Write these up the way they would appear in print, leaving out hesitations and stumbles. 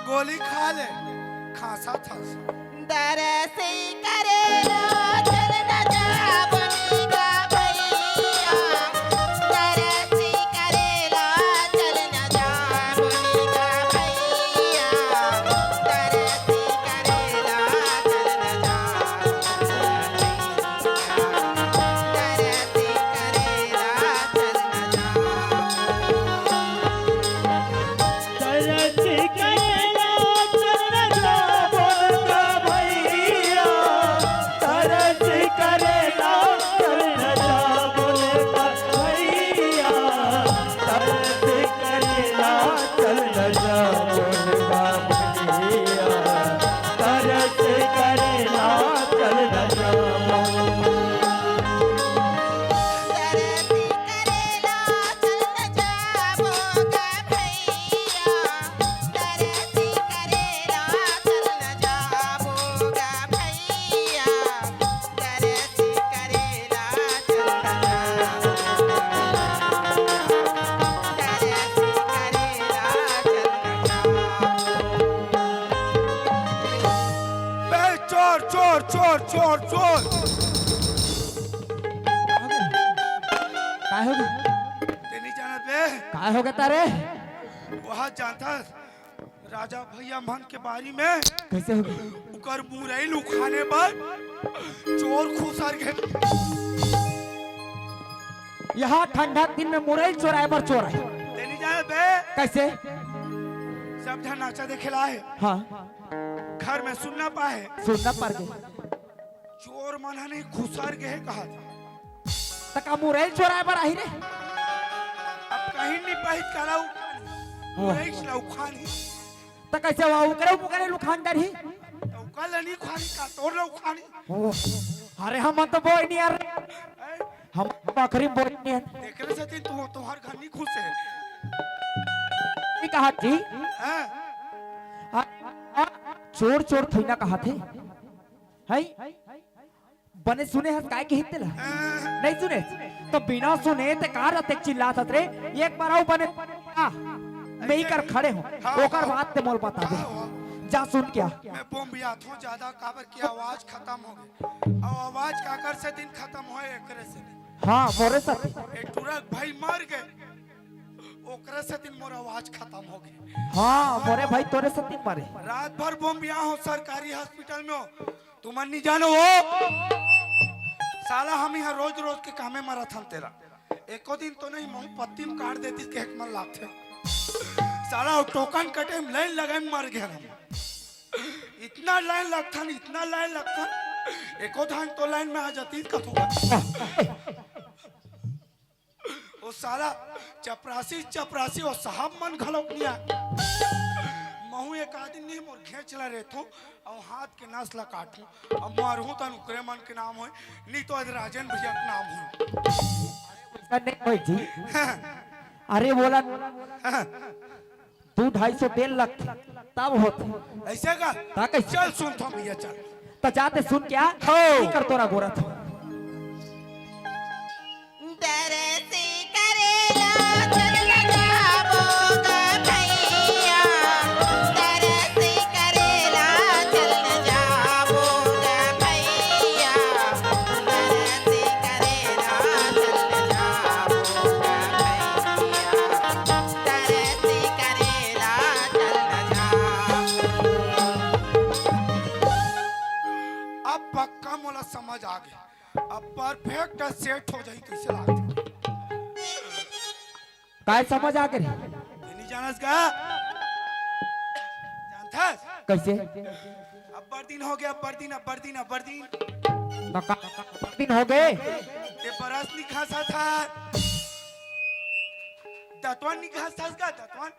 गोली खा ले, खांसा था। दरसी करेला चल न जा बनेगा भैया, दरसी करेला चल न जा बनेगा भैया, दरसी करेला चल न जा दरसी करेला चल न जा तरसी करेला चल न जा बोलगा भैया, तरसी करेला चल न जा बोलगा भैया, तरसी करेला चल न जा बोलगा भैया, तरसी करेला चल न जा दरसी करेला चल न जा बोगा भैया, दरसी करेला चल न जा बोगा भैया, दरसी करेला चल न जा दरसी करेला चल न जा बे चोर चोर चोर चोर चोर। काय हो गया? ते नहीं जाना बे, काय हो गया तारे? वहाँ जानता राजा भैया मन के बारी में कैसे हो गया? उकर मुरई लुखाने पर चोर खुसर गए। यहाँ ठंडा दिन में मुरई चोराए पर चोर है। ते नहीं जाना बे, कैसे? सब जन नाचा देखेला है, हाँ घर में सुनना पाए, सुनना पड़ गया। चोर मना नहीं खुसर गए कहा था। तका मुरई चोराए पर आई रे। अब कहीं नहीं पाहित करा मुरई चला उखानी, त कैसे हुआ? उकरे उकरे लुखानदार ही। तो कल नहीं खानी का तोड़ लो उखानी। अरे हम तो बोई नहीं यार, हम बकरी बोई नहीं यार। देखले से तू तोहर घर नहीं खुश है। ये कहा थी हैं? चोर चोर थी ना कहा थे है बने सुने हस काय के हितला नहीं सुने तो बिना सुने ते कार ते चिल्लात रे। एक बार आओ बने मैं ही कर खड़े हूं, ओकर बात ते मोल बता दे जा सुन क्या। मैं बोम्बिया थो ज्यादा काबर की आवाज खत्म हो गई, और आवाज का कर से दिन खत्म होए एकरे से नहीं। हाँ मोरे साथ एक टुरक भाई मर गए, ओकरे से दिन मोर आवाज खत्म हो गई। हाँ मोरे भाई तोरे साथ नहीं मारे। रात भर बोम्बिया हो सरकारी हॉस्पिटल में हो, तुम नहीं जानो हो साला हम यहाँ रोज रोज के कामे मरा था तेरा। एको दिन तो नहीं मुंह पत्ती में काट देती के एक मन लाते साला टोकन कटे में लाइन लगाए मर गया हम। इतना लाइन लगता नहीं, इतना लाइन लगता एको धान तो लाइन में आ जाती कथुआ। वो साला चपरासी चपरासी और साहब मन घलोक नहीं आ महू एक आदमी नहीं मोर घेच ला रहे थो और हाथ के नस ला काटू अब मारू तो नुकरे मन के नाम हो नहीं तो राजन भैया के नाम हो। नहीं होई थी। अरे बोला तू 250 तेल लग तब होते ऐसे का कैसे? चल सुन तो भैया चल तो जाते सुन क्या कर तोरा गोरा था। दरसी करेला चल न जा बोगा भैया, दरसी करेला चल न जा बोगा भैया, दरसी करेला चल न जा बोगा भैया, दरसी करेला चल न जा। अब पक्का मोला समझ आ गया, अब परफेक्ट सेट हो जाई कैसे लागत काय समझ आ गए नहीं जानस का जानता कैसे? अब्बर दिन हो गया, अब्बर दिन अब्बर दिन अब्बर दिन दिन हो गए ये बरस नहीं खासा था दतवान नहीं खासा का दतवान।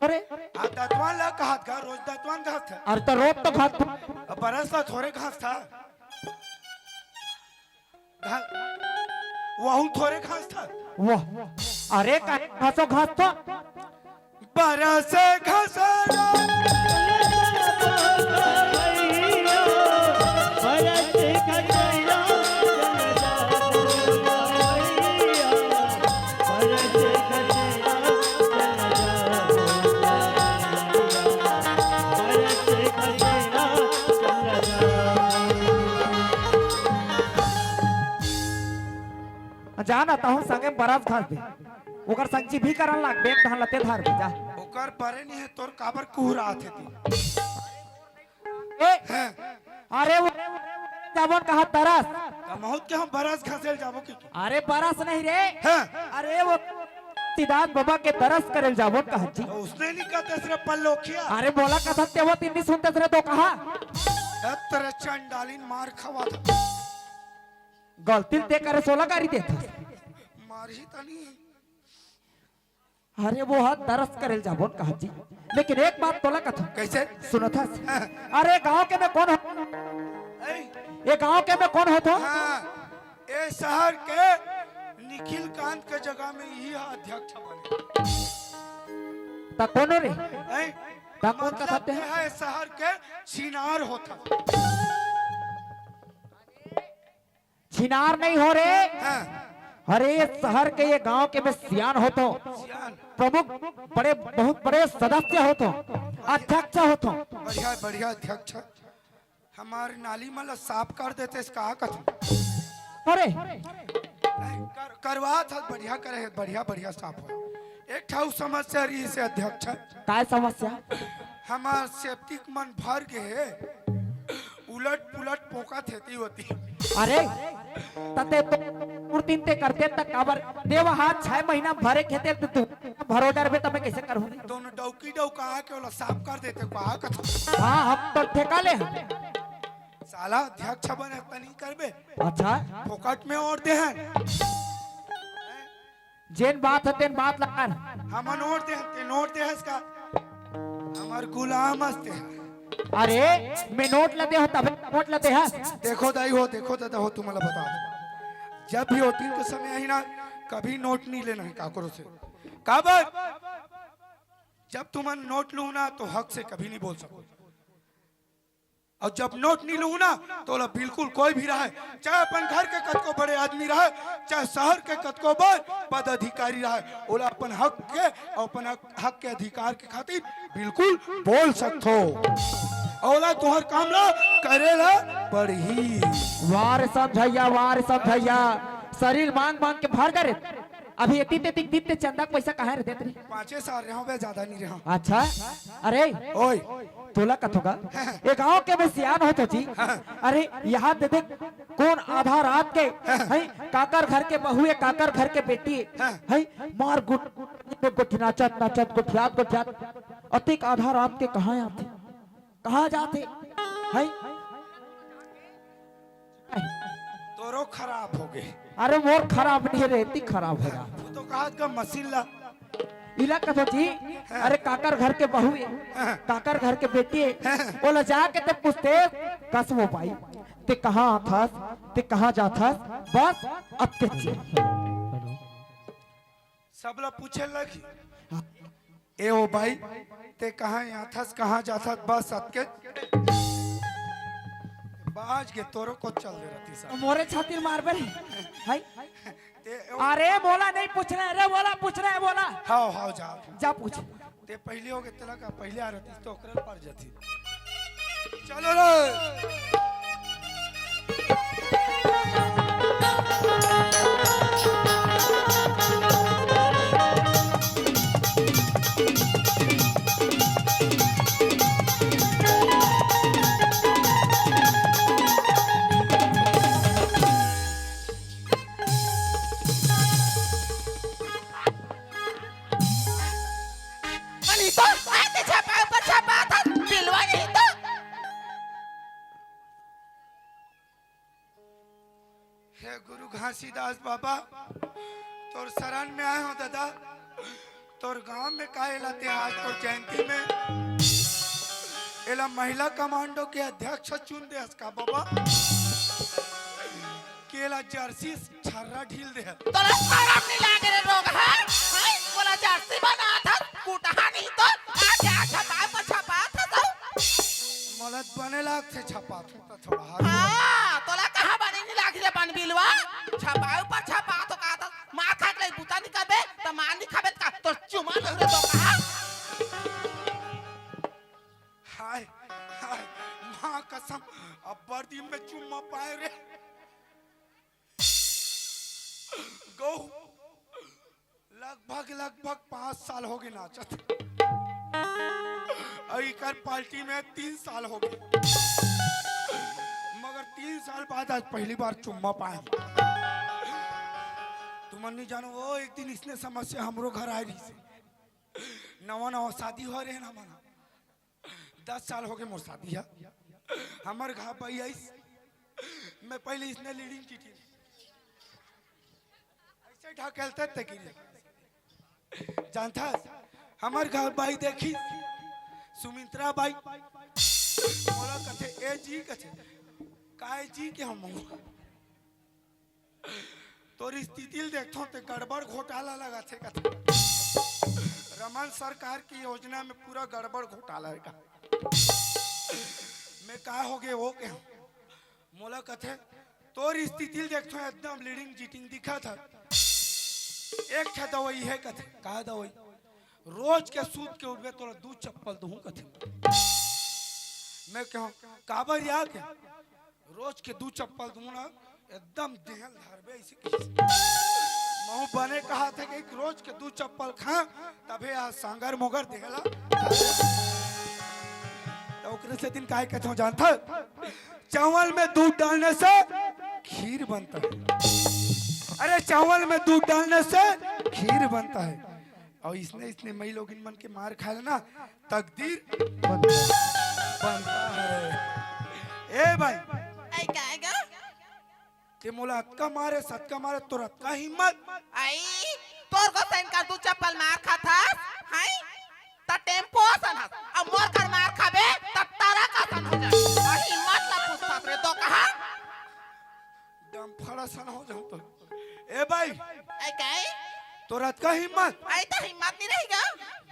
अरे हाँ दतवान ला कहा था रोज दतवान घास था, अरे तो रोज तो घात अब बरस ला थोड़े घास था वहू थोड़े घास था। वाह अरे का घासो घास तो बरस घास जाना ताहू संगे बरास घास दे ओकर संगची भी करन लाग बेग धान लते धार दे जा ओकर परे नहीं है तोर काबर कुहरा थे ती ए हैं अरे वो जाबोन कहा तरस बहुत के हम बरस घसेल जाबो की अरे बरस नहीं रे हैं अरे वो सिद्धार्थ बाबा के तरस करेल जाबोन कहा जी तो उसने नहीं कहा तेरे पल्लोखिया अरे बोला कथा ते वो तीन सुनते रे तो कहा तेरे चंडालीन मार खवा था गलती ते करे 16 गाड़ी देता मार ही तनी अरे वो हाथ तरस करेल जाबोन कहा जी लेकिन एक बात तोला कथा कैसे सुनो था अरे गांव के में कौन हो ऐ, ये गांव के में कौन हो तो हाँ ए शहर के निखिल कांत के जगह में यही अध्यक्ष बने ता कौन रे ऐ, ता कौन कथा मतलब ते ये है शहर के छिनार होता छिनार नहीं हो रे हाँ अरे ये शहर के ये गांव के में सियान हो तो सियान प्रमुख बड़े बहुत बड़े सदस्य हो तो अध्यक्ष हो तो बढ़िया बढ़िया अध्यक्ष हमारे नाली मतलब साफ कर देते इसका कथन अरे करवा था बढ़िया करे है बढ़िया बढ़िया साफ हो एक ठाउ समस्या रही से अध्यक्ष काय समस्या हमार सेप्टिक मन भर के है उलट पुलट पोका थेती होती अरे तते तो दिन ते करते तक काबर देव हाथ 6 महीना भरे खेते तो तू भरो डर में तमे कैसे करूं दोनों डौकी डौका के वाला साफ कर देते को कथन हां हम तो ठेका ले साला अध्यक्ष बने तनी करबे अच्छा फोकट में और दे हैं जेन बात है तेन बात लगान हम नोट दे ते नोट दे है इसका हमार गुलाम हस्ते हैं अरे मैं नोट लेते हो तब नोट लेते हैं देखो दादा हो तुम्हारा बता दो जब भी वोटिंग के समय आई ना कभी नोट नहीं लेना है काकरों से काबर जब तुम नोट लू ना तो हक से कभी नहीं बोल सको और जब नोट नहीं लू ना तो बिल्कुल कोई भी रहे चाहे अपन घर के कतको बड़े आदमी रहे चाहे शहर के कतको बड़ पद अधिकारी रहे ओला अपन हक के और अपन हक के अधिकार के खातिर बिल्कुल बोल सकते हो ओला तुहर काम ला करेला बढ़ी वार समझैया शरीर मांग मांग के भर करे अभी इतनी तीते चंदा पैसा कहाँ रे देत रे 5 साल रहो बे ज्यादा नहीं रहो अच्छा अरे ओए तोला कथोगा ये गांव के में सियान हो तो जी अरे यहाँ दे देख कौन आधा रात के है काकर घर के बहू है काकर घर के बेटी है मार गुट नाचत गुठियात अतिक आधा रात के कहाँ आते कहाँ जाते है तोरो खराब हो गए अरे मोर खराब नहीं रहती खराब हो रहा तू तो कहा का मशीन ला इला कथो जी अरे काकर घर के बहू है काकर घर के बेटी है बोला जाके ते पूछते कस हो पाई ते कहाँ आथास ते कहाँ जाथास बस अब के सब लोग पूछे लगी ए ओ भाई ते कहाँ यहाँ थस कहाँ जाता बस अब के बाज के तोरो को चल दे रही सब मोरे छाती मार बे हाय ते अरे बोला नहीं पूछना है अरे बोला पूछना है बोला हाओ जा जा पूछ ते पहले हो गए तेरा का पहले आ रही तो ओकरे पर जाती चलो रे अनिता आते छपा ऊपर छपा था बिलवा नहीं तो हे गुरु घासीदास बाबा तोर शरण में आए हो दादा तोर गांव में काहे लाते आज तोर जयंती में एला महिला कमांडो के अध्यक्ष चुन दे इसका बाबा केला जर्सी छर्रा ढील दे तोरा शरम नहीं लागे रे रोग है हाय बोला जर्सी बना था कुटहा नहीं तो आके छपा ऊपर छपा था तो मलत बने लाग से छपा तो थोड़ा हां तोला कहां बनी नहीं लागी रे बन बिलवा छपा ऊपर छपा तो का था मार खा के बुता नहीं करबे तो मार नहीं खाबे का तो चुमा ले रे तो कहा हाय हाय मां कसम अब्बर दिन में चुम्मा पाए रे गौ लगभग 5 साल हो गए नाचत और इकर पार्टी में 3 साल हो गए, मगर 3 साल बाद आज पहली बार चुम्मा पाए। तुम नहीं जानो वो एक दिन इसने समस्या हमरो घर आई रही से, नवा नवा शादी हो रहे ना माना, 10 साल हो गए मोर शादी है, हमार घर भाई आई, मैं पहले इसने लीडिंग चिट्ठी ऐसे ढकेलते तक जानता हमार घर भाई देखी सुमित्रा बाई बोला कथे ए जी कथे काय जी के हम तोर स्थिति देखो ते गड़बड़ घोटाला लगा थे कथे रमन सरकार की योजना में पूरा गड़बड़ घोटाला है का मैं का हो गए वो के मोला कथे तोर स्थिति देखो एकदम लीडिंग जीटिंग दिखा था। एक था दवाई है कथे कहा दवाई रोज के सूत के उठे तोरा 2 चप्पल दूं कथे मैं कहूं काबर या के रोज के 2 चप्पल दूं ना एकदम देहल धरबे ऐसे महू बने कहा था कि रोज के 2 चप्पल खा तबे आ सांगर मोगर देहला तो ओकरे से दिन काहे कहते हो जानता चावल में दूध डालने से खीर बनता है, अरे चावल में दूध डालने से खीर बनता है और इसने मई लोग इन मन के मार खाए ना तकदीर बनता है। ए भाई आई काएगा ते मोला अतका मारे सतका मारे तोर अतका हिम्मत आई तोर को सैन का 2 चप्पल मार खा था हाय त टेम्पो सन हस अब मोर कर मार खाबे त तारा का सन हो जाए और हिम्मत ला पूछता रे तो कहा दम फड़ा सन हो जाऊं तो ए भाई आई काए तोर अतका हिम्मत आई तो हिम्मत नहीं रहेगा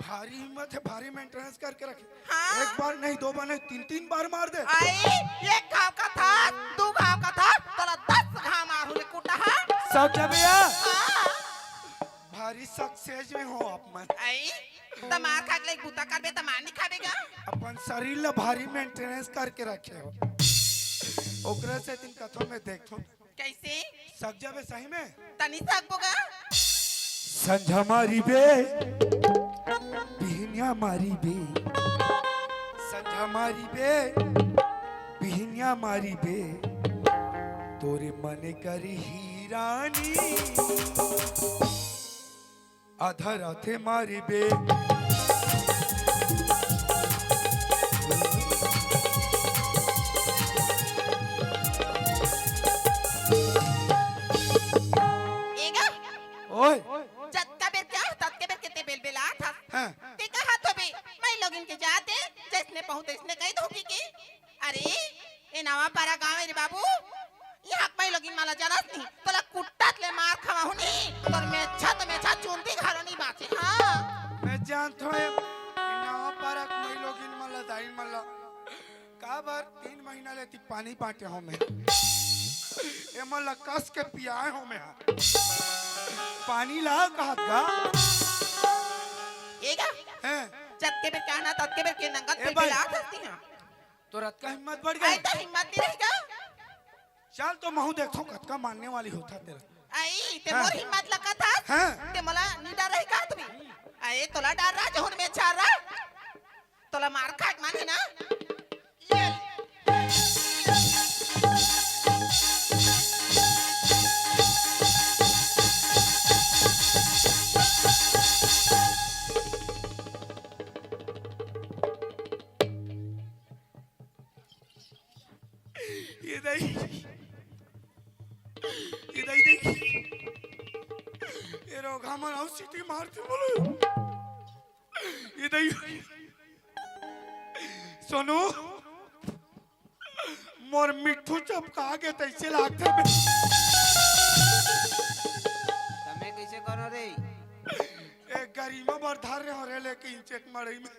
भारी हिम्मत है, भारी मेंटेनेंस करके रखे हाँ? 1 बार नहीं 2 बार नहीं 3 बार मार दे आई 1 घाव का था 2 घाव का था तोला 10 घाव मारू ले कुटा हा सब जब या हाँ। भारी सक्सेस में हो आप मन आई त मार खा के गुता करबे त मार नहीं खाबेगा अपन शरीर ला भारी मेंटेनेंस करके रखे हो ओकरा से दिन कथो में देखो कैसे सक जाबे सही में तनी सकबोगा संझा मारी बे बिहनिया मारी बे संझा मारी बे बिहनिया मारी बे तोरे मन करी हीरानी आधा राते मारी बे एगा ओए जत्ता बेर क्या तत्के बेर केते बेल बेला था हाँ ते कहा तो बे मैं लोग इनके जाते जिसने पहुंचे इसने कही धोखी की अरे ए नवा पारा गांव रे बाबू यहाँ मैं लोग इन माला जानत नहीं तोला कुट्टात ले मार खावा हुनी तोर में छत चुंदी घालो नहीं बाचे हां मैं जानता हूँ नवा पारक मई लोग इन मला दाई मला का बार 3 महीना लेती पानी बांटे हो मैं ए मला कस के पियाए हो मैं पानी ला कहत गा एगा हैं जत्के बेर कहना तत्के बेर के नंगत ए पे भाई। बेला सकती हां तो रात का हिम्मत बढ़ आई गई तो हिम्मत नहीं रहेगा चल तो महू देखो कतका मानने वाली होता तेरा आई ते हाँ। मोर हिम्मत लगा था हाँ। ते मला निडा रही का तुम्ही आई तोला डर रहा जहन में चार रहा तोला मार खाट माने ना ये ये नहीं देखी ये रोग हमन हाउस सिटी मारते बोलो ये नहीं सोनू मोर मिठू चपका के तैसे लागते में તમે कैसे करो रे एक गरिमा बर धार रहे हो रे लेके इंचेक मड़ई में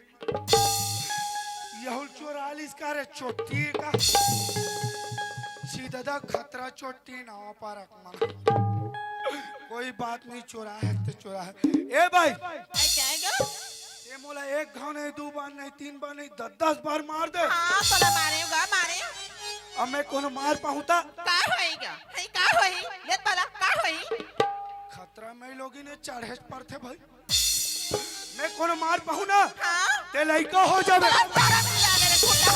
यहुल 44 का रे चोटी का सीधा खतरा चोटी ना पारक मन कोई बात नहीं चोरा है तो चोरा है ए भाई आई जाएगा ये मोला 1 घाव नहीं 2 बार नहीं 3 बार नहीं 10 बार मार दे हां तोला मारेगा मारे अब मैं कोनो मार पाऊंता का होएगा है का होई ले तोला का होई खतरा में लोग ने चढ़े पर थे भाई मैं कोनो मार पाहू ना हाँ ते लइका हो जाबे तोला सारा मिल लागे रे कुत्ता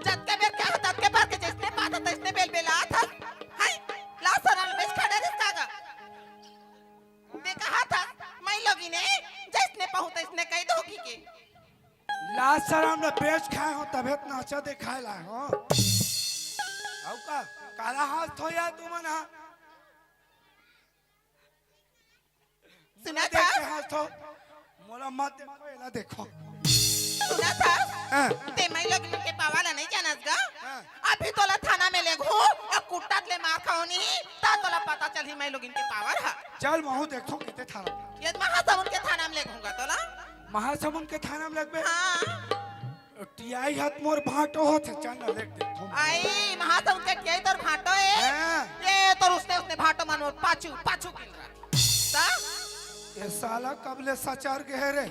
जत के बेर क्या तत के पार के जिसने पाता तसने बेल बेला था हाय ला सारा में खड़ा रिश्ता का दे कहा था मैं लोगी ने जिसने पहुंच इसने कह दोगी के लास्ट साल हमने बेच खाए हो तबियत नाचा दिखाए ला हो औ का काला हाथ हो या तू मना सुना देख था के हाथ हो मोला मत देखो एला देखो सुना था हाँ। ते मैं लोग के पावाला नहीं जानस गा हाँ। अभी तोला थाना में ले घो और कुट्टा ले मार खाओनी ता तोला पता चल ही मैं लोग इनके पावर है चल महू देखो किते थाना ये महासमुंद के थाना में ले घूंगा तोला महासमुंद के थाना में लगबे हाँ टियाई हाथ मोर भाटो होते चल ना देख देखो आई महासमुंद के क्या तोर भाटो है हाँ। ये तो उसने भाटो मानो पाछू पाछू गिन रहा ता ये साला कबले सचार गहरे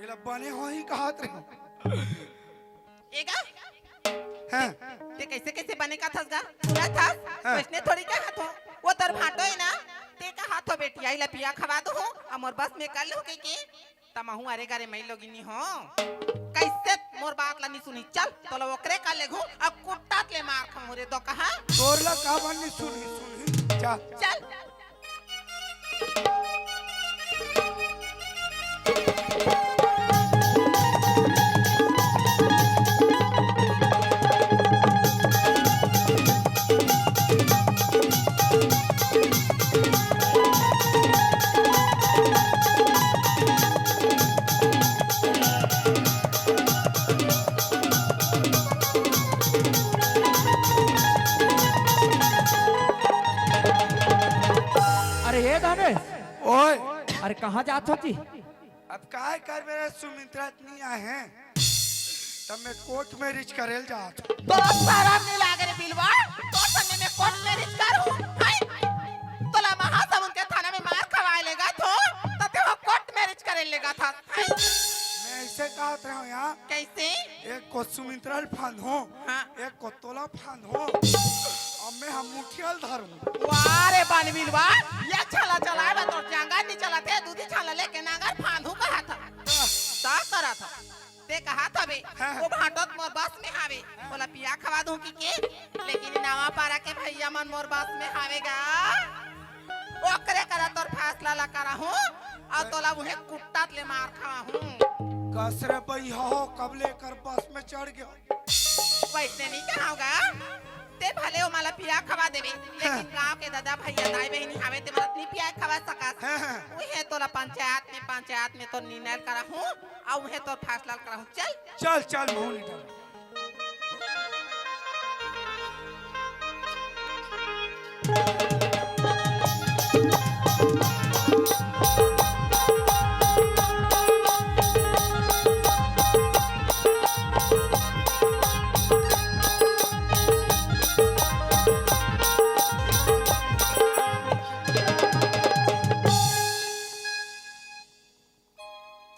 इला बने हो ही कहत रहे एगा हैं ते कैसे कैसे बने का थस गा पूरा था हाँ। वैसने थोड़ी का हाथ हो वो तोर भाटो है ना ते का हाथ हो बेटी आई लपिया खवा दो हो अमर बस में कर लो के तमहू अरे गारे मैं लोगिनी हो कैसे मोर बात ला नहीं सुनी चल तोला ओकरे का ले घो अब कुट्टा ले मार खाऊ रे दो कहा तोरला का बन्नी सुनी जा चल अरे हे धनेश ओए अरे कहाँ जात हो जी अब काय कर मेरे सुमित्रा इतनी आए हैं तब मैं कोर्ट में रिच करेल जात तो सारा नहीं लागे रे बिलवा तो संगे में कोर्ट में रिच कर हूं हाय तोला महासमुंद के थाना में मार खवाए लेगा तो ते वो कोर्ट में रिच करे लेगा था हाय, मैं ऐसे कहत रहा हूँ यहाँ कैसे एक को सुमित्रा फान हो हाँ। एक को तोला फान हो अब मैं हम मुठियल धरूं वारे बानविलवा ये छाला चलाए बा तोर जांगा नहीं चलाते दूधी छाला लेके नांगर फांधू कहा था ता करा था ते कहा था बे हाँ। वो भाटोत मोर बस में हावे बोला पिया खवा दूं की के लेकिन नावा पारा के भैया मन मोर बस में हावेगा ओकरे करा तोर फैसला ला करा हूं और तोला उन्हें कुट्टा ले मार खावा हूं कसरे पई हो कबले कर बस में चढ़ गया वैसे नहीं कहा होगा ते भले ओ माला पिया खवा देवे लेकिन गांव के दादा भैया दाई बहनी हावे ते मत नहीं पिया खवा सकास हाँ। उहे तोला पंचायत में तो निर्णय करा हूं और उहे तो फैसला करा हूं चल चल चल मोहन इधर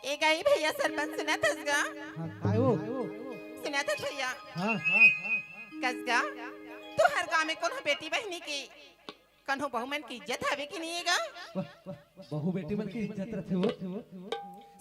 ए गई भैया सरपंच सुना थसगा हाँ काय हो सुना थस भैया हाँ कसगा तू हर गांव में कोनो बेटी बहनी की कन्हो बहुमन की इज्जत हवे की नहीं है बहु बेटी मन की इज्जत रखे हो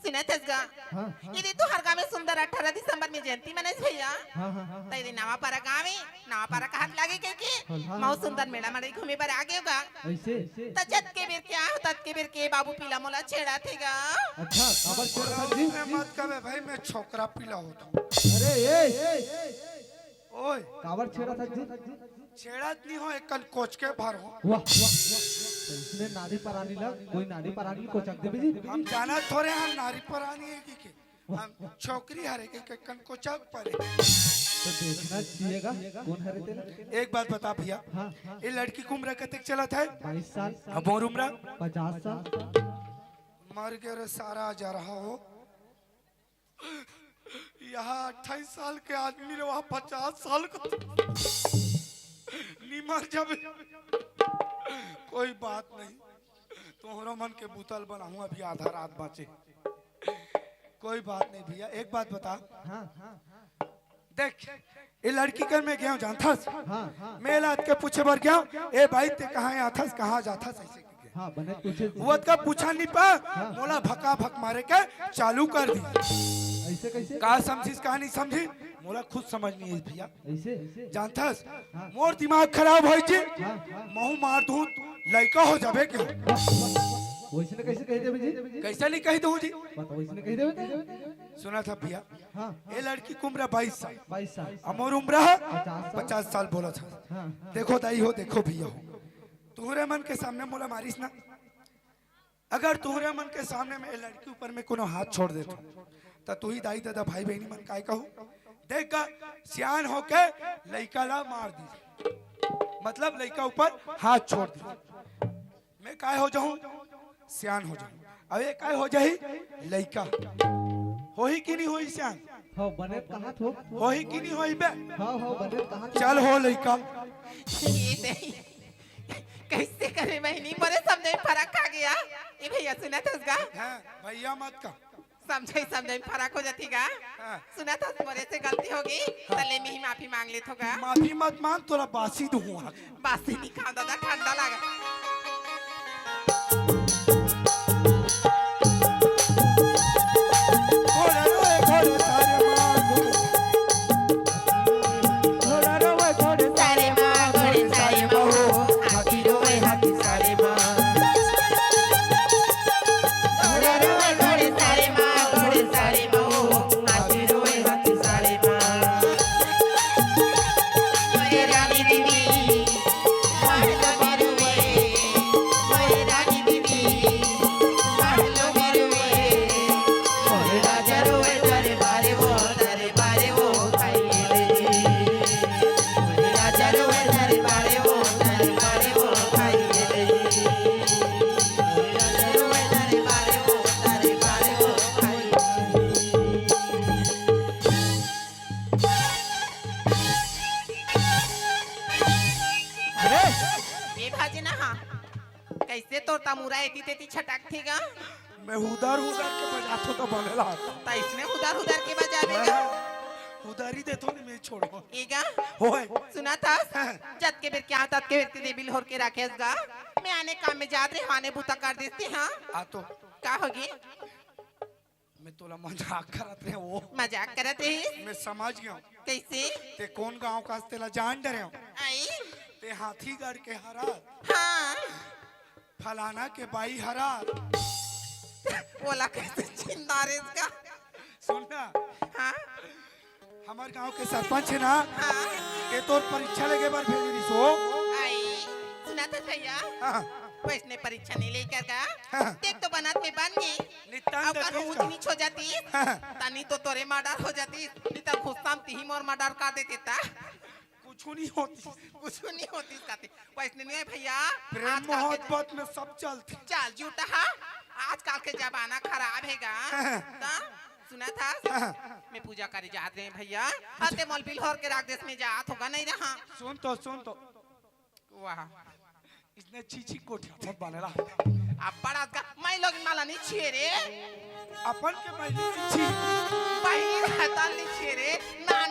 सुना थसगा हाँ यदि तू हर गांव में सुंदर 18 दिसंबर में जयंती मनाइस भैया हाँ हाँ तई नवा पारा गाँव में नवा पारा का हाथ लागे के माऊ सुंदर मेला मड़ई घूमे पर आगे होगा ऐसे तजत के बेर क्या तत के बेर के बाबू पीला मोला छेड़ा थेगा अच्छा खबर छोड़ और जी मैं मत कबे भाई मैं छोकरा पीला होता हूँ अरे ए ओए कावर छेड़ा था जी छेड़त नहीं हो एक कल कोच के भर हो वाह वाह इसने नारी परानी लग कोई नारी परानी को चक दे जी हम जाना थोड़े हम नारी परानी है की के हम छोकरी हरे के कन को चक पड़े तो देखना चाहिएगा कौन है तेरा एक बात बता भैया हाँ ये लड़की की उम्र कतक चलत है 22 साल अब और उम्र 50 साल मर के रे सारा जा रहा हो यहाँ 28 साल के आदमी ने वहाँ 50 साल का निमर जब कोई बात नहीं तुम्हारा मन के बुतल बनाऊं अभी आधा रात बचे कोई बात नहीं भैया एक बात बता हाँ हाँ देख ये लड़की कर मैं गया जानथस हाँ हाँ मैं लाद के पूछे बर गया ए भाई ते कहाँ आथस कहाँ जाथस ऐसे के हाँ बने पूछे वो का पूछा नहीं पा मोला भका भक मारे के चालू कर दी। ऐसे कैसे का समझिस का नहीं समझी मोला खुद समझ नहीं है भैया। ऐसे जानथस मोर दिमाग खराब हो जी हाँ हाँ महू मार दूं लड़का हो जाबे के वैसे ने कैसे कह देबे जी कैसे नहीं कह दूं जी। बताओ वैसे ने कह देबे सुना था भैया हाँ ये लड़की की उम्र 22 साल 22 साल अमोर उम्र है 50 50 साल बोला था। हाँ देखो दाई हो देखो भैया हो तुम्हारे मन के सामने मोला मारिस ना अगर तुम्हारे मन के सामने में ये लड़की ऊपर में कोनो हाथ छोड़ देता तो तू ही दाई दादा भाई बहनी मन काय कहू देख का सियान होके लड़का ला मार दी मतलब लड़का ऊपर हाथ छोड़ दी मैं काय हो जाऊं सियान हो जाऊं अब ये काय हो जाही लड़का हो ही कि नहीं होई सियान हाँ बने कहाँ थो हो ही कि नहीं होई बे हाँ हाँ बने कहाँ चल हो लड़का ये नहीं कैसे करे बहनी मोरे समझे में फर्क आ गया ये भैया सुना था उसका हाँ भैया मत का समझे में फर्क हो जाती का हाँ। सुना था मोरे से गलती होगी तले में ही माफी मांग ले तो का माफी मत मांग तोरा बासी दूं बासी नहीं खा दादा ठंडा लगा घोड़े रोए घोड़े सारे मांगो घोड़ा रोवे घोड़े सारे माँ घोड़े सारे माँ हाथी रोए हाथी सारे माँ घोड़े रोए घोड़े सारे माँ घोड़े सारे माँ हाथी रोए हाथी सारे माँ मोरे रानी दीदी महलो में रुए मोरे रानी दीदी महलो में रुए मोरे राजा रोए तारे बारे वो खाइए मोरे राजा रोए तारे बारे वो खाइए मोरे राजा रोए तारे बारे वो अरे ये भाजी ना हाँ कैसे तो तमुरा एती तेती छटक थी गा मैं उधर उधर के बजातो तो बनेला ता इसने उधर उधर के बजा देगा उधर ही देतो नहीं मैं छोड़ो ईगा होए सुना था जत के बेर क्या तत के बेर ते बिल होर के राखेस गा मैं आने काम में जात रे हाने बूता कर देती हाँ आ तो का होगी मैं तोला मजाक करत रहे वो मजाक करत रही मैं समझ गया हूं। कैसे ते कौन गांव का तेला जान डरे हो आई ते हाथीगढ़ के हरा हाँ फलाना के बाई हरा बोला कैसे चिंदा रे इसका सुनना हाँ हमार गांव के सरपंच है ना हाँ ये तोर परीक्षा लेके बार भेज रही सो आई सुना था भैया हाँ वैसने परीक्षा नहीं लेकर का हाँ। देख तो बनात में बन गई नितान अब कर देखिस ऊंच नीच हो जाती हाँ। तनी तो तोरे मर्डर हो जाती नहीं तो खुशाम तीही मोर मर्डर कर देते ता कुछ नहीं होती कुछ नहीं होती कहते वैसने नहीं है भैया प्रेम आजकल के- मोहब्बत में सब चलती चल झूठा हा आजकल के जमाना खराब हैगा ता सुना था मैं पूजा करे जात रहे भैया आते मोल बिल होर के राख देश में जात होगा नहीं रहा सुन तो वाह इसने चीची कोठी सब बनेला अब बड़ा का मैं लोग माला नहीं छे रे अपन के पहले छी पहली रहता नहीं छे रे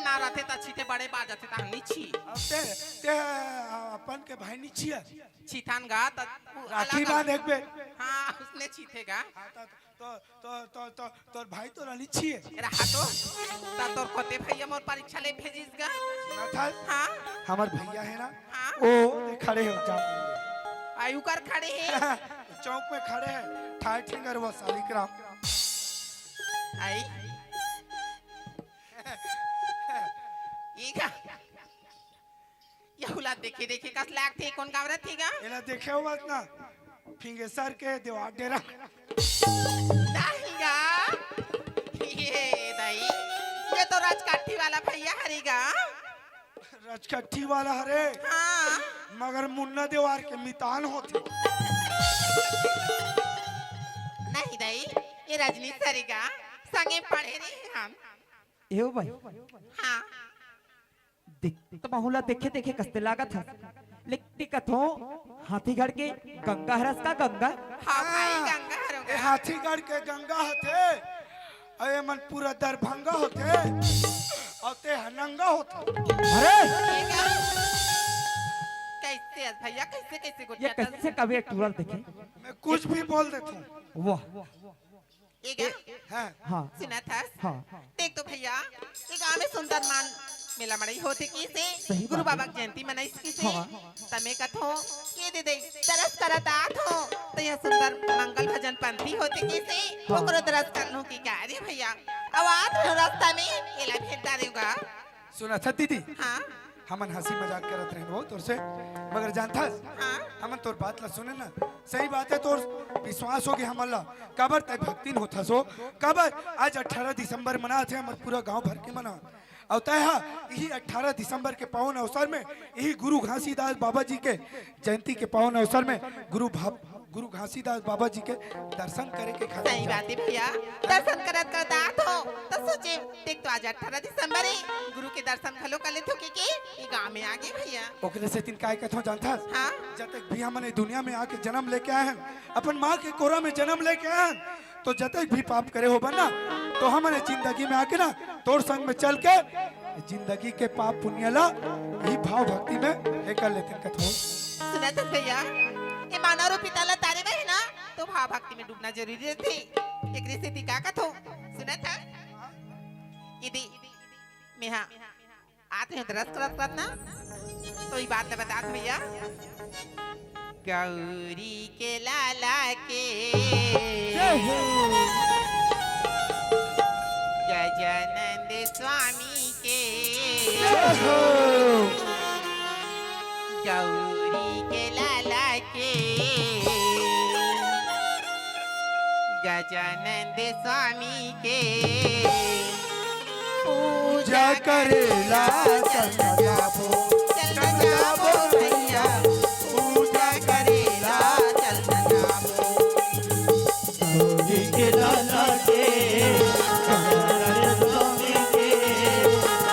ना रहते ता छीते बड़े बाज जाते ता नहीं छी अब ते अपन के भाई नी छिया छीथान गा ता राखी बांध एक बे हाँ उसने छीथेगा तोर भाई तो रानी छिए रहा तो ता तोर कोते भैया मोर परीक्षा ले भेजिस गा सुना था हाँ हमार भैया है ना हाँ ओ खड़े हो जा आयु कर खड़े हैं चौक में खड़े हैं ठाई ठिंगर वो सालिग्राम आई ईगा यहुला देखे देखे कस लाग थे कौन गावरा थीगा एला देखे हो बात ना फिंगेसर के देवार डेरा दाहीगा ये दाई ये तो राजकाठी वाला भैया हरेगा रजकट्ठी वाला हरे हाँ मगर मुन्ना देवार के मितान होते नहीं दाई ये रजनी सरेगा संगे पढ़े रे हम एहो भाई हाँ देख तो माहौला देखे देखे कस्ते लागत है लेकिन कथो हाथीगढ़ के गंगा हरस का गंगा हाँ भाई गंगा ए हरोगा हाथीगढ़ के गंगा होते अये मन पूरा दरभंगा होते और ते हनंगा होते अरे ईगा कैसे देखते हैं भैया कैसे कैसे ये गुड़िया कैसे कभी एक टूरर देखे मैं कुछ भी बोल देता हूँ। वाह ये क्या हाँ हाँ सुना था हाँ देख तो भैया ये गांव में सुंदर मान मेला मड़ई होते की से सही गुरु बात बाबा की जयंती मनाई की से हाँ। तमे कथो के दे दे दरस करत आत हो तो यह सुंदर मंगल भजन पंथी होते की से हाँ। ओकरो दरस कर लो की क्या रे भैया अब आत हो रास्ता में एला भेंटा देगा सुना था दीदी, हाँ हमन हंसी मजाक करत रहे वो तोर से, मगर जानता हाँ हमन तोर बात ला सुने ना, सही बात है तोर विश्वास हो कि हमन ला कबर तय भक्तिन होता सो कबर आज 18 दिसंबर मना थे हमर पूरा गांव भर के मना और तय यही 18 दिसंबर के पावन अवसर में यही गुरु घासीदास बाबा जी के जयंती के पावन अवसर में गुरु घासीदास बाबा जी के दर्शन करे के खातिर सही बात है भैया दर्शन करत करत आत हो तो सोचे देख तो आज 18 दिसंबर है गुरु के दर्शन खलो कर लेथो के ये गांव में आ गए भैया ओकरे से तीन काय कथो जानता हाँ जब तक भी हमने दुनिया में आके जन्म लेके आए हैं अपन माँ के कोरा में जन्म लेके आए हैं तो जब तक भी पाप करे हो बना तो हमने जिंदगी में आके ना तोर संग में चल के जिंदगी के पाप पुण्य ला यही भाव भक्ति में हे कर लेते कथो सुना तो भैया ये मानव रूपी ताला तारे में है ना तो भाव भक्ति में डूबना जरूरी रहती एक रिश्ते का कथो सुना था ये दी मैं हाँ आते हैं दरस करत ना तो ये बात बता दो भैया गौरी के लाला के गजानंद स्वामी के गौरी के लाला के गजानंद स्वामी के पूजा करेला चल जाबो चल जाबो भैया पूजा करेला चल जाबो गौरी के लाला के स्वामी के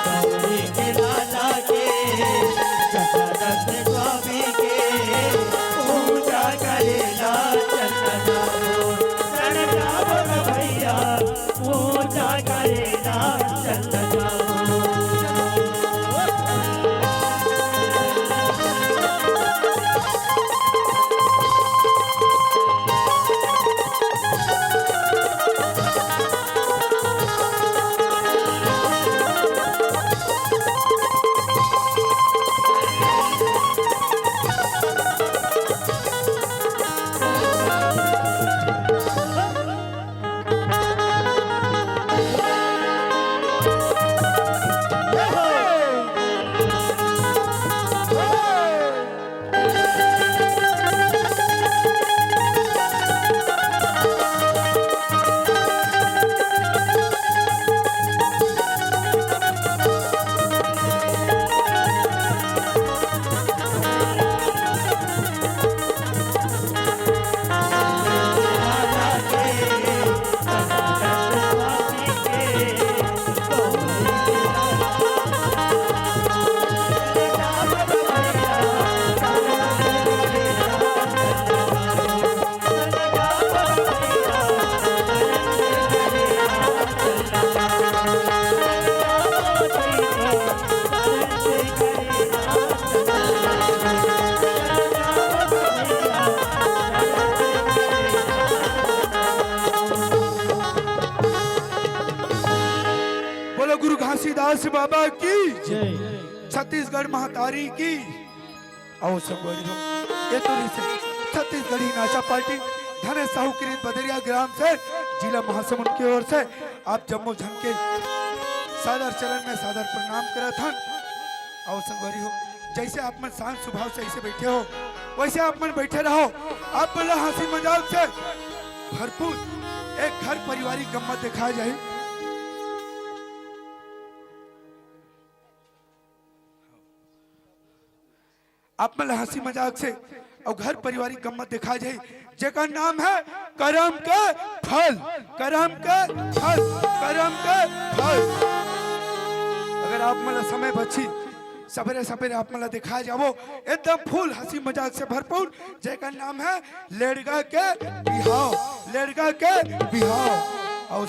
गौरी के लाला के जगन्नाथ स्वामी के पूजा करेला चल जाओ भैया पूजा करेला चल जाओ बोलो गुरु घासीदास बाबा की छत्तीसगढ़ महातारी की आओ सब बोलो ये तो नहीं से छत्तीसगढ़ी नाचा पार्टी धने साहूकृत बदरिया ग्राम से जिला महासमुंद की ओर से आप जम्मू झन के सादर चरण में सादर प्रणाम करा था आओ संगवारी हो जैसे आप मन शांत स्वभाव से ऐसे बैठे हो वैसे आप मन बैठे रहो आप बोला हंसी मजाक से भरपूर एक घर पारिवारिक गम्मत दिखाया जाए आप मन हंसी मजाक से और घर पारिवारिक गम्मत दिखा जाए जेका नाम है करम के फल करम के फल करम के फल अगर आप मला समय बची सवेरे सवेरे आप मला दिखा जाओ एकदम फुल हंसी मजाक से भरपूर जेका नाम है लेड़गा के बिहाव लेड़गा के बिहाव और